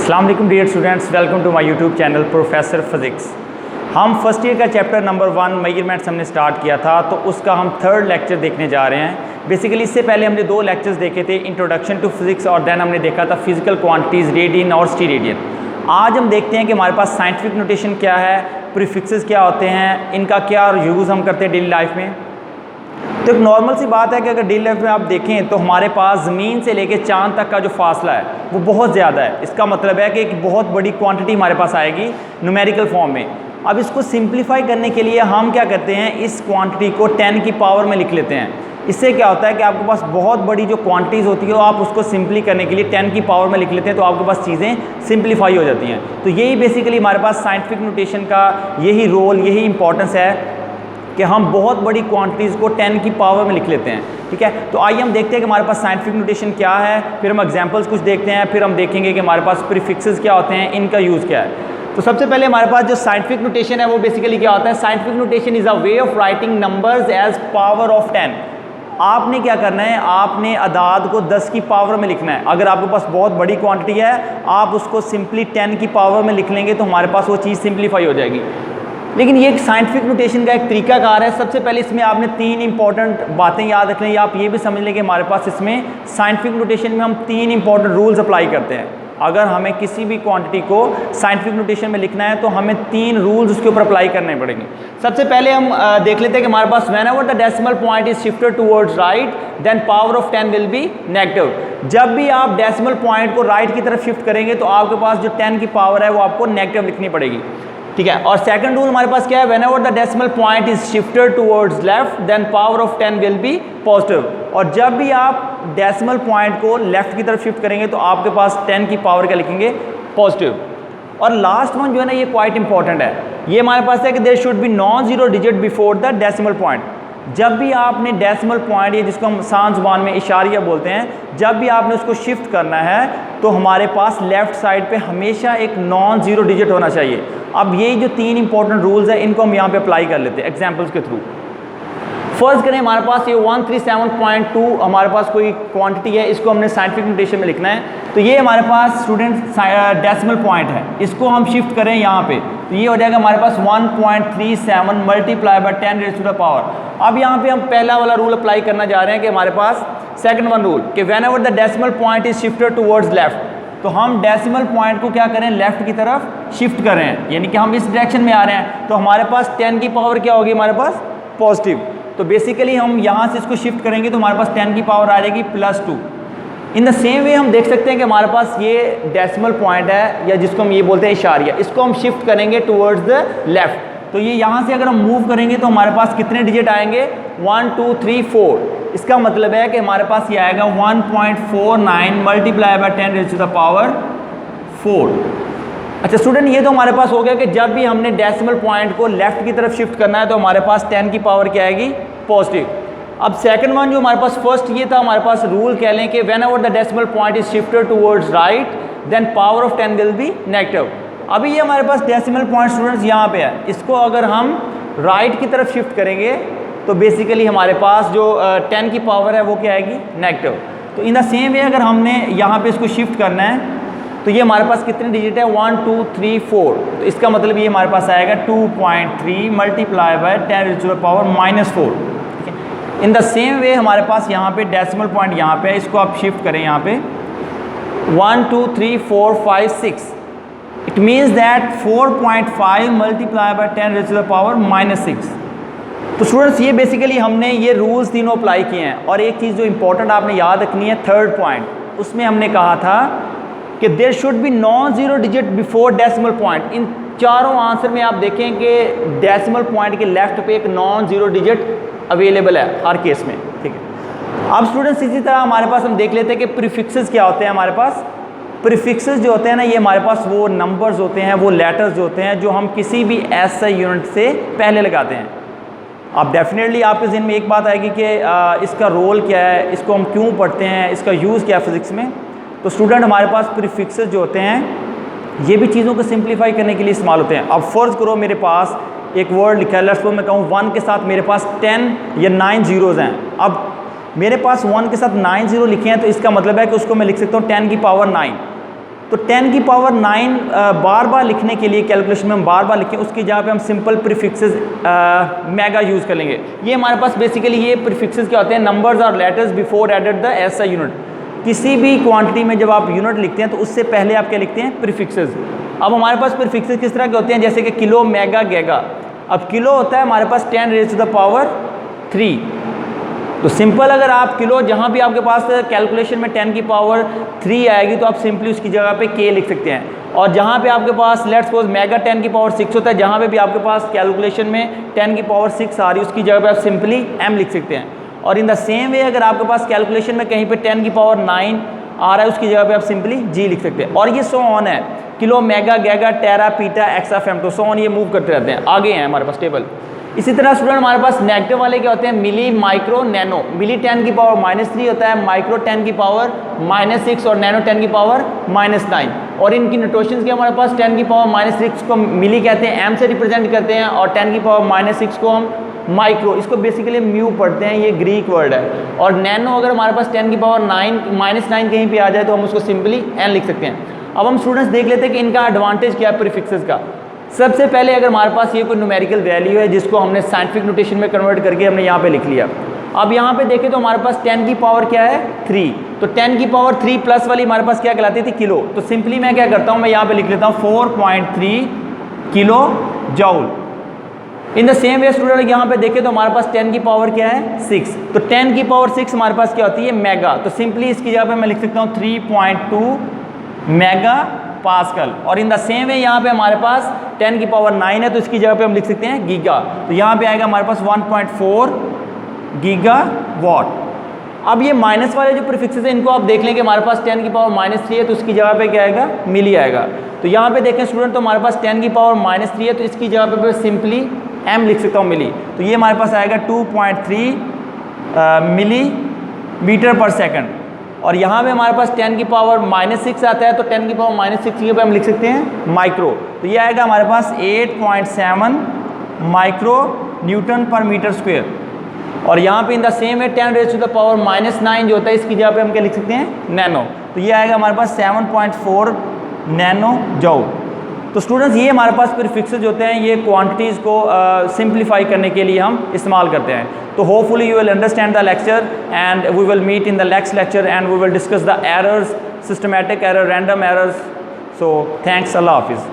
अस्सलाम वालेकुम dear students, welcome to my YouTube channel Professor Physics. हम फर्स्ट ईयर का चैप्टर नंबर 1 मेजरमेंट्स हमने स्टार्ट किया था, तो उसका हम थर्ड लेक्चर देखने जा रहे हैं। बेसिकली इससे पहले हमने 2 लेक्चर्स देखे थे, इंट्रोडक्शन टू फिज़िक्स और देन हमने देखा था फिजिकल क्वांटिटीज़ रेडियन और स्टीरेडियन। आज हम देखते हैं कि हमारे पास साइंटिफिक नोटेशन क्या है, प्रीफिक्सेस क्या होते हैं, इनका क्या यूज़ हम करते हैं डेली लाइफ में। तो एक नॉर्मल सी बात है कि अगर डेली लाइफ में आप देखें तो हमारे पास ज़मीन से लेकर चांद तक का जो फासला है वो बहुत ज़्यादा है। इसका मतलब है कि एक बहुत बड़ी क्वांटिटी हमारे पास आएगी न्यूमेरिकल फॉर्म में। अब इसको सिंप्लीफाई करने के लिए हम क्या करते हैं, इस क्वांटिटी को 10 की पावर में लिख लेते हैं। इससे क्या होता है कि आपके पास बहुत बड़ी जो क्वांटिटीज़ होती है वो आप उसको सिंपली करने के लिए 10 की पावर में लिख लेते हैं, तो आपके पास चीज़ें सिंप्लीफाई हो जाती हैं। तो यही बेसिकली हमारे पास साइंटिफिक नोटेशन का यही रोल, यही इंपॉर्टेंस है कि हम बहुत बड़ी क्वांटिटीज़ को 10 की पावर में लिख लेते हैं। ठीक है, तो आइए हम देखते हैं कि हमारे पास साइंटिफिक नोटेशन क्या है, फिर हम एग्जांपल्स कुछ देखते हैं, फिर हम देखेंगे कि हमारे पास प्रीफिक्सेस क्या होते हैं, इनका यूज़ क्या है। तो सबसे पहले हमारे पास जो साइंटिफिक नोटेशन है वो बेसिकली क्या होता है। Scientific notation is a way of writing numbers as power of 10। आपने क्या करना है, आपने अदाद को 10 की पावर में लिखना है। अगर आपके पास बहुत बड़ी क्वांटिटी है, आप उसको सिंपली 10 की पावर में लिख लेंगे तो हमारे पास वो चीज़ सिंप्लीफाई हो जाएगी। लेकिन ये एक साइंटिफिक नोटेशन का एक तरीकाकार है। सबसे पहले इसमें आपने 3 इंपॉर्टेंट बातें याद रख लें, या आप ये भी समझ लें कि हमारे पास इसमें साइंटिफिक नोटेशन में हम 3 इंपॉर्टेंट रूल्स अप्लाई करते हैं। अगर हमें किसी भी क्वांटिटी को साइंटिफिक नोटेशन में लिखना है तो हमें 3 रूल्स उसके ऊपर अप्लाई करने पड़ेंगे। सबसे पहले हम देख लेते हैं कि हमारे पास whenever the decimal point is shifted towards right then power of 10 will be negative. जब भी आप डेसिमल पॉइंट को राइट की तरफ शिफ्ट करेंगे तो आपके पास जो 10 की पावर है वो आपको नेगेटिव लिखनी पड़ेगी। ठीक है, और सेकंड रूल हमारे पास क्या है, whenever the decimal point is shifted towards left then power of 10 will be positive. और जब भी आप डेसिमल पॉइंट को लेफ्ट की तरफ शिफ्ट करेंगे तो आपके पास 10 की पावर क्या लिखेंगे, पॉजिटिव। और लास्ट वन जो है ना, ये क्वाइट इंपॉर्टेंट है। ये हमारे पास है कि there should be non zero digit before the decimal point. जब भी आपने डेसिमल पॉइंट, ये जिसको हम आसान ज़ुबान में इशारिया बोलते हैं, जब भी आपने उसको शिफ्ट करना है तो हमारे पास लेफ़्ट साइड पे हमेशा एक नॉन ज़ीरो डिजिट होना चाहिए। अब ये जो 3 इंपॉर्टेंट रूल्स हैं इनको हम यहाँ पे अप्लाई कर लेते हैं एग्जांपल्स के थ्रू। फर्स्ट करें, हमारे पास ये 137.2 हमारे पास कोई क्वांटिटी है, इसको हमने साइंटिफिक नोटेशन में लिखना है। तो ये हमारे पास स्टूडेंट डेसिमल पॉइंट है, इसको हम शिफ्ट करें यहाँ पे तो ये हो जाएगा हमारे पास 1.37 multiply by 10 raise to the power. अब यहाँ पे हम पहला वाला रूल अप्लाई करना जा रहे हैं कि हमारे पास सेकंड वन रूल कि whenever the decimal point is shifted towards left, तो हम डेसिमल पॉइंट को क्या करें, लेफ्ट की तरफ शिफ्ट करें, यानी कि हम इस डायरेक्शन में आ रहे हैं। तो हमारे पास 10 की पावर क्या होगी, हमारे पास पॉजिटिव। तो बेसिकली हम यहाँ से इसको शिफ्ट करेंगे तो हमारे पास 10 की पावर आ जाएगी +2। इन द सेम वे हम देख सकते हैं कि हमारे पास ये डेसिमल पॉइंट है, या जिसको हम ये बोलते हैं इशारिया, इसको हम शिफ्ट करेंगे टुवर्ड्स द लेफ्ट। तो ये यहाँ से अगर हम मूव करेंगे तो हमारे पास कितने डिजिट आएंगे, 1 2 3 4। इसका मतलब है कि हमारे पास ये आएगा 1.49 multiply by 10 raise to the power 4। अच्छा स्टूडेंट, ये तो हमारे पास हो गया कि जब भी हमने डेसिमल पॉइंट को लेफ्ट की तरफ शिफ्ट करना है तो हमारे पास 10 की पावर क्या आएगी, पॉजिटिव। अब सेकंड वन जो हमारे पास, फर्स्ट ये था हमारे पास रूल कह लें कि whenever the decimal point is shifted towards right then power of 10 will be negative. अभी ये हमारे पास डेसिमल पॉइंट स्टूडेंट्स यहाँ पे है, इसको अगर हम राइट की तरफ शिफ्ट करेंगे तो बेसिकली हमारे पास जो 10 की पावर है वो क्या आएगी, नेगेटिव। तो इन द सेम वे अगर हमने यहाँ पे इसको शिफ्ट करना है तो ये हमारे पास कितने डिजिट है, 1 2 3 4। तो इसका मतलब ये हमारे पास आएगा 2.3 multiply by 10 raise to the power -4। ठीक है, इन द सेम वे हमारे पास यहाँ पे डेसिमल पॉइंट यहाँ पे है, इसको आप शिफ्ट करें यहाँ पे 1 2 3 4 5 6। It means that 4.5 multiply by 10 raise to the power -6। तो स्टूडेंट्स ये बेसिकली हमने ये रूल्स तीनों अप्लाई किए हैं। और एक चीज़ जो इंपॉर्टेंट आपने याद रखनी है, थर्ड पॉइंट, उसमें हमने कहा था कि there should be non zero digit before decimal point. इन चारों आंसर में आप देखें कि डेसिमल पॉइंट के लेफ्ट पे एक नॉन जीरो डिजिट अवेलेबल है हर केस में। ठीक है, अब स्टूडेंट्स इसी तरह हमारे पास हम देख लेते हैं कि प्रीफिक्सेस क्या होते हैं। हमारे पास प्रीफिक्सेस जो होते हैं ना, ये हमारे पास वो नंबर्स होते हैं, वो लेटर्स जो होते हैं जो हम किसी भी ऐसे यूनिट से पहले लगाते हैं। अब डेफिनेटली आपके ज़हन में एक बात आएगी कि इसका रोल क्या है, इसको हम क्यों पढ़ते हैं, इसका यूज़ क्या है फिज़िक्स में। तो स्टूडेंट हमारे पास प्रीफिक्सेस जो होते हैं ये भी चीज़ों को सिंप्लीफाई करने के लिए इस्तेमाल होते हैं। अब फ़र्ज़ करो मेरे पास एक वर्ड लिखा है, लेट्स सपोज मैं कहूँ 1 के साथ मेरे पास 10 या 9 ज़ीरोज़ हैं। अब मेरे पास 1 के साथ 9 ज़ीरो लिखे हैं तो इसका मतलब है कि उसको मैं लिख सकता हूँ 10 की पावर 9। तो 10 की पावर 9 बार बार लिखने के लिए कैलकुलेशन में हम बार बार लिखें, उसकी जगह पे हम सिंपल प्रीफिक्सेस मेगा यूज़ कर लेंगे। ये हमारे पास बेसिकली ये प्रीफिक्सेस क्या होते हैं, नंबर्स और letters before added the SI unit. किसी भी क्वांटिटी में जब आप यूनिट लिखते हैं तो उससे पहले आप क्या लिखते हैं, प्रीफिक्सेस। अब हमारे पास प्रीफिक्सेस किस तरह के होते हैं, जैसे कि किलो, मेगा, गीगा। अब किलो होता है हमारे पास 10 रेज़ टू द पावर 3। तो सिंपल अगर आप किलो, जहाँ भी आपके पास कैलकुलेशन में 10 की पावर 3 आएगी तो आप सिंपली उसकी जगह पे के लिख सकते हैं। और जहाँ पे आपके पास लेट्स सपोज मेगा 10 की पावर 6 होता है, जहाँ पे भी आपके पास कैलकुलेशन में 10 की पावर 6 आ रही है उसकी जगह पे आप सिंपली m लिख सकते हैं। और इन द सेम वे अगर आपके पास कैलकुलेशन में कहीं पे 10 की पावर 9 आ रहा है उसकी जगह पे आप सिंपली g लिख सकते हैं। और ये सो ऑन है, किलो, मेगा, गीगा, टेरा, पीटा, एक्सा, फेम्टो, सो ऑन, ये मूव करते रहते हैं, आगे हैं हमारे पास टेबल। इसी तरह स्टूडेंट हमारे पास नेगेटिव वाले क्या होते हैं, मिली, माइक्रो, नैनो। मिली 10 की पावर -3 होता है, माइक्रो 10 की पावर -6 और नैनो 10 की पावर -9। और इनकी नोटेशंस क्या हमारे पास, 10 की पावर -6 को मिली कहते हैं, m से रिप्रेजेंट करते हैं, और 10 की पावर -6 को हम माइक्रो, इसको बेसिकली म्यू पढ़ते हैं, ये ग्रीक वर्ड है। और नैनो अगर हमारे पास 10 की पावर -9 कहीं पे आ जाए तो हम उसको सिंपली n लिख सकते हैं। अब हम स्टूडेंट्स देख लेते हैं कि इनका एडवांटेज क्या है प्रीफिक्सेस का। सबसे पहले अगर हमारे पास ये कोई न्यूमेरिकल वैल्यू है जिसको हमने साइंटिफिक नोटेशन में कन्वर्ट करके हमने यहाँ पे लिख लिया। अब यहाँ पे देखें तो हमारे पास 10 की पावर क्या है, 3। तो 10 की पावर 3 प्लस वाली हमारे पास क्या कहलाती थी, किलो। तो सिंपली मैं क्या करता हूँ, मैं यहाँ पे लिख लेता हूँ 4.3 kilo joule. In the same way student यहाँ पे देखें तो हमारे पास 10 की पावर क्या है, 6। तो 10 की पावर 6 हमारे पास क्या होती है, मेगा। तो सिंपली इसकी जगह पे मैं लिख सकता हूँ 3.2 मेगा पास्कल। और इन द सेम वे यहाँ पे हमारे पास 10 की पावर 9 है तो इसकी जगह पे हम लिख सकते हैं गीगा। तो यहाँ पे आएगा हमारे पास 1.4 गीगा वॉट। अब ये माइनस वाले जो प्रीफिक्सेस हैं इनको आप देख लें कि हमारे पास 10 की पावर -3 है तो इसकी जगह पे क्या आएगा, मिली आएगा। तो यहाँ पे देखें स्टूडेंट तो हमारे पास 10 की पावर -3 है तो इसकी जगह पे सिंपली m लिख सकता हूँ, मिली। तो ये हमारे पास आएगा 2.3 मिलीमीटर पर सेकंड। और यहाँ पे हमारे पास 10 की पावर -6 आता है तो 10 की पावर -6 की पे हम लिख सकते हैं माइक्रो। तो ये आएगा हमारे पास 8.7 माइक्रो न्यूटन पर मीटर स्क्वायर। और यहाँ पे इन द सेम है 10 रेज़ टू द पावर -9 जो होता है इसकी जगह पे हम क्या लिख सकते हैं, नैनो। तो ये आएगा हमारे पास 7.4 नैनो जूल। तो स्टूडेंट्स ये हमारे पास प्रीफिक्सेस जो होते हैं ये क्वांटिटीज़ को सिंप्लीफाई करने के लिए हम इस्तेमाल करते हैं। तो hopefully you will understand the lecture and we will meet in the next lecture and we will discuss the errors, systematic error, random errors. So thanks, अल्लाह हाफिज़।